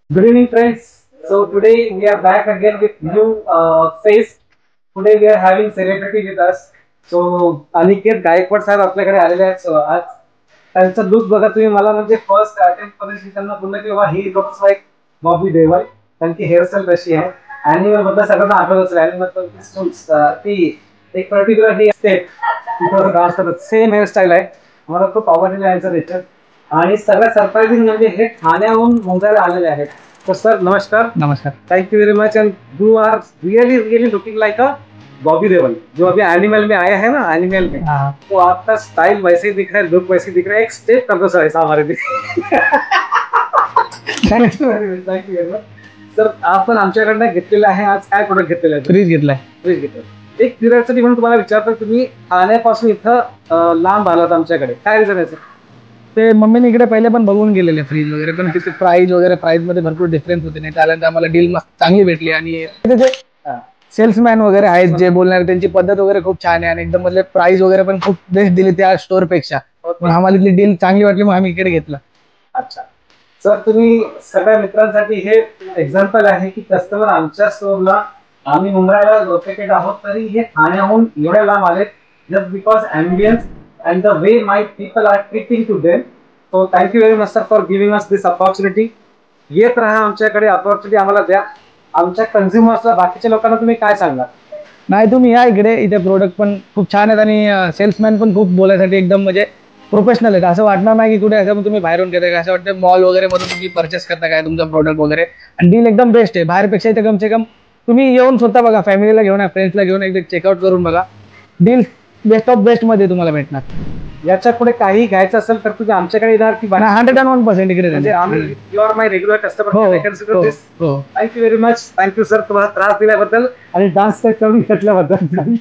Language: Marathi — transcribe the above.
Good evening, friends. So today we are back again with new face. Today we are having celebrity with us. So Aniket Gaikwad साहेब आपल्याकडे आलेले आहेत. So, आज त्यांचा लुक बघा तुम्ही. मला म्हणजे फर्स्ट अटेम्प्ट मध्ये त्यांना बोललं की बाबा ही लुक्स लाईक बॉबी देवल. त्यांची हेअरस्टाईल कशी आहे. अॅनिमल बद्दल सगळ्यांना आठवतच आहे. अॅनिमल ती एक पर्टिक्युलर ही स्टेप तिथं डान्स करत सेम हेअरस्टाईल आहे. मला खूप आवडलेलं आहे यांचं नेचर. आणि सगळ्यात सरप्राइझिंग म्हणजे हे ठाण्याहून मुंबईला आलेले आहेत. तर सर नमस्कार. नमस्कार. Thank you very much and you are really really looking like a Bobby Deol जो अभी एनिमल में आया है ना एनिमल में तो आपका स्टाइल वैसे ही दिख रहा है लुक वैसे ही दिख रहा है एक स्टेप कर दो सर ऐसा हमारे लिए. Thank you very much sir. आपण आमच्याकडनं घेतलेलं आहे आज काय प्रोडक्ट घेतलेलं आहे. फ्रीज घेतलाय. फ्रीज घेतलं एक पिरियडसाठी म्हणून तुम्हाला विचारतो तुम्ही ठाण्यापासून इथं लांब आलात आमच्याकडे काय रिझन आहे सर. ते मम्मीने इकडे पहिले पण बघून गेलेले फ्रीज वगैरे पण तिथे प्राइस मध्ये भरपूर डिफरन्स होते नाही त्यानंतर आम्हाला डील चांगली भेटली आणि तिथे सेल्समॅन वगैरे आहेत जे बोलणार त्यांची पद्धत वगैरे खूप छान आहे आणि एकदम म्हणजे प्राइस वगैरे पण खूप बेस्ट दिली त्या स्टोर पेक्षा. पण आम्हाला इथली डील चांगली वाटली मग आम्ही इकडे घेतलं. अच्छा सर तुम्ही सगळ्या मित्रांसाठी हे एक्झाम्पल आहे की कस्टमर आमच्या स्टोरला आम्ही मुंबईला लोकेटेड आहोत तरी हे ठाण्याहून एवढ्या लांब आलेत just because ambience and the way my people are treating to them. So thank you very much sir for giving us this opportunity. येत राहा आमच्याकडे अपॉर्च्युनिटी आम्हाला द्या. आमच्या कन्झ्युमर्सला बाकीच्या लोकांना तुम्ही काय सांगा. नाही तुम्ही या इकडे इथे प्रोडक्ट पण खूप छान आहेत आणि सेल्समॅन पण खूप बोलायसाठी एकदम म्हणजे प्रोफेशनल आहेत. असं वाटणार नाही की कुठे असं तुम्ही बाहेरून घेताय असं वाटतं मॉल वगैरे मधून तुम्ही परचेस करता काय तुमचं प्रोडक्ट वगैरे आणि डील एकदम बेस्ट आहे. बाहेरपेक्षा इथे कमसे कम तुम्ही येऊन स्वतः बघा फॅमिलीला घेऊन फ्रेंड्सला घेऊन एकदा चेकआउट करून बघा. डील बेस्ट ऑफ बेस्ट मध्ये तुम्हाला भेटणार. याच्या पुढे काही घ्यायचं असेल तर तुम्ही आमच्याकडे येणार की 101% इकडे you are my regular customer. Thank you very much. Thank you sir तुम्हाला त्रास दिल्याबद्दल आणि डान्स करून घेतल्याबद्दल.